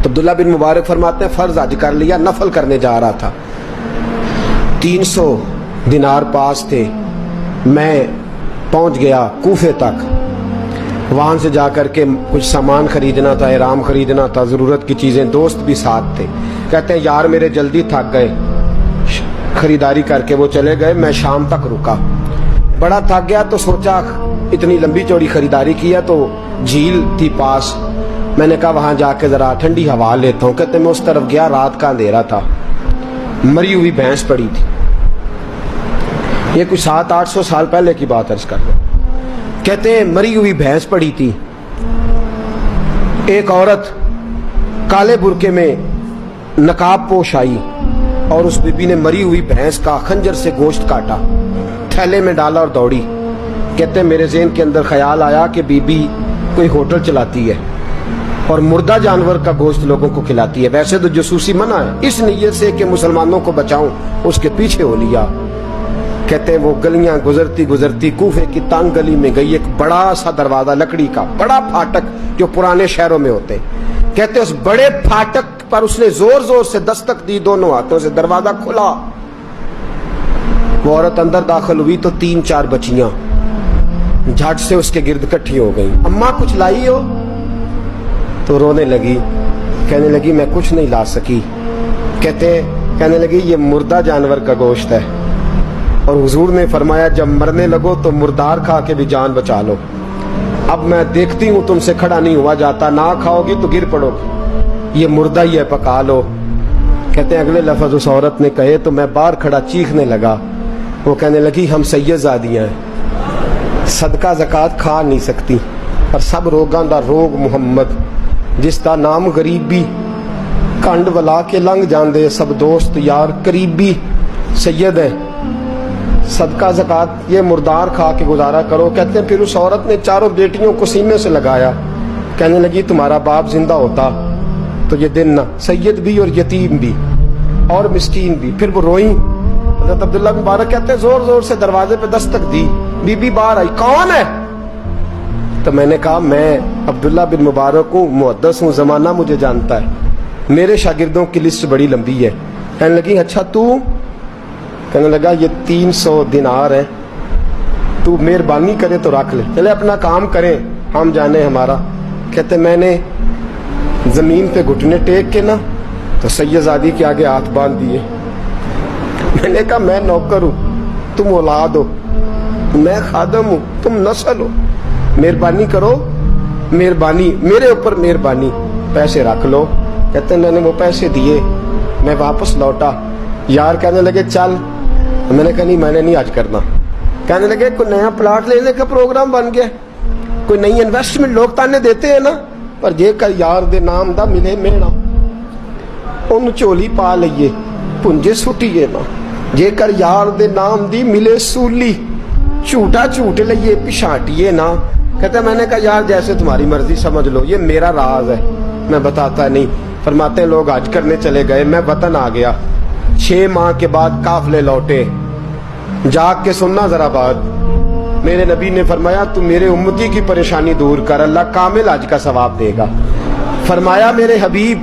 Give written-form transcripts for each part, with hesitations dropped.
تو عبداللہ بن مبارک فرماتے ہیں فرض حج کر لیا, نفل کرنے جا رہا تھا, 300 دینار پاس تھے, میں پہنچ گیا کوفے تک, وہاں سے جا کر کے کچھ سامان خریدنا تھا, احرام خریدنا تھا, ضرورت کی چیزیں, دوست بھی ساتھ تھے. کہتے ہیں یار میرے جلدی تھک گئے, خریداری کر کے وہ چلے گئے, میں شام تک رکا, بڑا تھک گیا تو سوچا اتنی لمبی چوڑی خریداری کی ہے تو جھیل تھی پاس, میں نے کہا وہاں جا کے ذرا ٹھنڈی ہوا لیتا ہوں. کہتے ہیں میں اس طرف گیا, رات کا اندھیرا تھا, مری ہوئی بھینس پڑی تھی, یہ کچھ 700-800 سال پہلے کی بات عرض کر رہا ہوں. کہتے ہیں مری ہوئی بھینس پڑی تھی, ایک عورت کالے برقعے میں نقاب پوش آئی اور اس بی بی نے مری ہوئی بھینس کا خنجر سے گوشت کاٹا, تھیلے میں ڈالا اور دوڑی. کہتے ہیں میرے ذہن کے اندر خیال آیا کہ بی بی کوئی ہوٹل چلاتی ہے اور مردہ جانور کا گوشت لوگوں کو کھلاتی ہے, ویسے تو جاسوسی منع ہے, اس نیت سے کہ مسلمانوں کو بچاؤں اس کے پیچھے ہو لیا. کہتے ہیں وہ گلیاں گزرتی گزرتی کوفے کی تنگ گلی میں گئی, ایک بڑا سا دروازہ لکڑی کا, بڑا پھاٹک جو پرانے شہروں میں ہوتے. کہتے ہیں اس بڑے پھاٹک پر اس نے زور زور سے دستک دی, دونوں ہاتھوں سے دروازہ کھلا, وہ عورت اندر داخل ہوئی تو 3-4 بچیاں جھٹ سے اس کے گرد اکٹھی ہو گئی. اماں کچھ لائی ہو؟ تو رونے لگی, کہنے لگی میں کچھ نہیں لا سکی. کہنے لگی یہ مردہ جانور کا گوشت ہے, اور حضور نے فرمایا جب مرنے لگو تو مردار کھا کے بھی جان بچا لو. اب میں دیکھتی ہوں تم سے کھڑا نہیں ہوا جاتا, نہ کھاؤ گی تو گر پڑو گی, یہ مردہ ہی ہے پکا لو. کہتے ہیں اگلے لفظ اس عورت نے کہے تو میں باہر کھڑا چیخنے لگا. وہ کہنے لگی ہم سید زادیاں ہیں, صدقہ زکات کھا نہیں سکتی, پر سب روگاں دا روگ محمد, جس دا نام غریبی, کنڈ ولا کے لنگ جاندے سب دوست یار قریبی, سید ہیں, صدقہ زکات یہ مردار کھا کے گزارا کرو. کہتے ہیں پھر اس عورت نے 4 بیٹیوں کو سینے سے لگایا, کہنے لگی تمہارا باپ زندہ ہوتا تو یہ دن نہ, سید بھی اور یتیم بھی اور مسکین بھی. پھر وہ روئیں. حضرت عبداللہ مبارک کہتے ہیں زور زور سے دروازے پہ دستک دی, بی بی باہر آئی, کون ہے؟ تو میں نے کہا میں عبداللہ بن مبارک ہوں, محدث ہوں, زمانہ مجھے جانتا ہے, میرے شاگردوں کی لسٹ بڑی لمبی ہے. کہنے لگی اچھا تو؟ کہنے لگا یہ 300 دینار ہیں, تو مہربانی کرے تو رکھ لے, چلے اپنا کام کریں ہم جانے ہمارا. کہتے میں نے زمین پہ گھٹنے ٹیک کے نا تو سیدزادی کے آگے ہاتھ باندھ دیے. میں نے کہا میں نوکر ہوں, تم اولاد ہو, میں خادم ہوں, تم نسل ہو, مہربانی کرو, مہربانی میرے اوپر مہربانی, پیسے رکھ لو. کہتے میں نے وہ پیسے دیے, میں واپس لوٹا. یار کہنے لگے چل, میں نے کہا نہیں میں نے نہیں حج کرنا. کہنے لگے کوئی نیا پلاٹ لینے کا پروگرام بن گیا, کوئی نئی انویسٹمنٹ, لوگ تانے دیتے ہیں نا, پر جے کر یار دے نام دا ملے میڑا, ان چولی پا لئیے پنجے سٹیے نا, جے کر یار دے نام دی ملے سولی, جھوٹا جھوٹ لئیے پچھاٹیے نا. کہتے میں نے کہا یار جیسے تمہاری مرضی سمجھ لو, یہ میرا راز ہے میں بتاتا نہیں. فرماتے ہیں لوگ حج کرنے چلے گئے, میں وطن آ گیا. 6 ماہ کے بعد قافلے لوٹے. جاگ کے سننا ذرا بات, میرے نبی نے فرمایا تو میرے امتی کی پریشانی دور کر, اللہ کامل حج کا ثواب دے گا. فرمایا میرے حبیب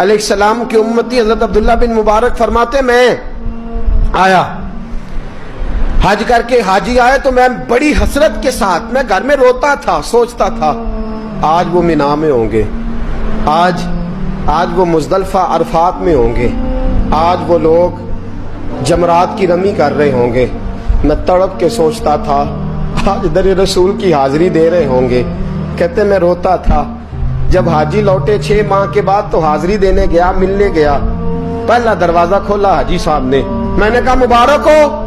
علیہ السلام کے امتی حضرت عبداللہ بن مبارک فرماتے میں آیا حج کر کے, حاجی آئے تو میں بڑی حسرت کے ساتھ, میں گھر میں روتا تھا, سوچتا تھا آج وہ مینا میں ہوں گے, آج وہ مزدلفہ عرفات میں ہوں گے, آج وہ لوگ جمرات کی رمی کر رہے ہوں گے. میں تڑپ کے سوچتا تھا آج در رسول کی حاضری دے رہے ہوں گے. کہتے میں روتا تھا. جب حاجی لوٹے 6 ماہ کے بعد تو حاضری دینے گیا, ملنے گیا, پہلا دروازہ کھولا حاجی صاحب نے. میں نے کہا مبارک ہو.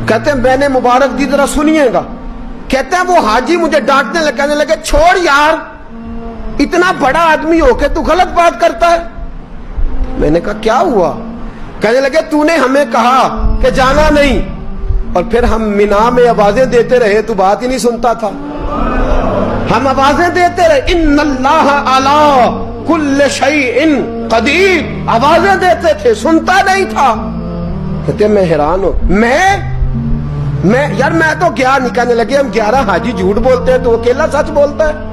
کہتے ہیں میں نے مبارک دی, ذرا سنیے گا. کہتے ہیں وہ حاجی مجھے ڈانٹنے لگے, کہنے لگے چھوڑ یار, اتنا بڑا آدمی ہو کے تو غلط بات کرتا ہے. میں نے کہا کیا ہوا؟ کہنے لگے تو نے ہمیں کہا کہ جانا نہیں, اور پھر ہم مینا میں آوازیں دیتے رہے, تو بات ہی نہیں سنتا تھا. ہم آوازیں دیتے رہے ان اللہ علی کل شیء قدیر, آوازیں دیتے تھے, سنتا نہیں تھا. کہتے میں حیران ہوں, میں یار میں تو گیا نہیں. کہنے لگے ہم 11 حاجی جھوٹ بولتے ہیں تو اکیلا سچ بولتا ہے.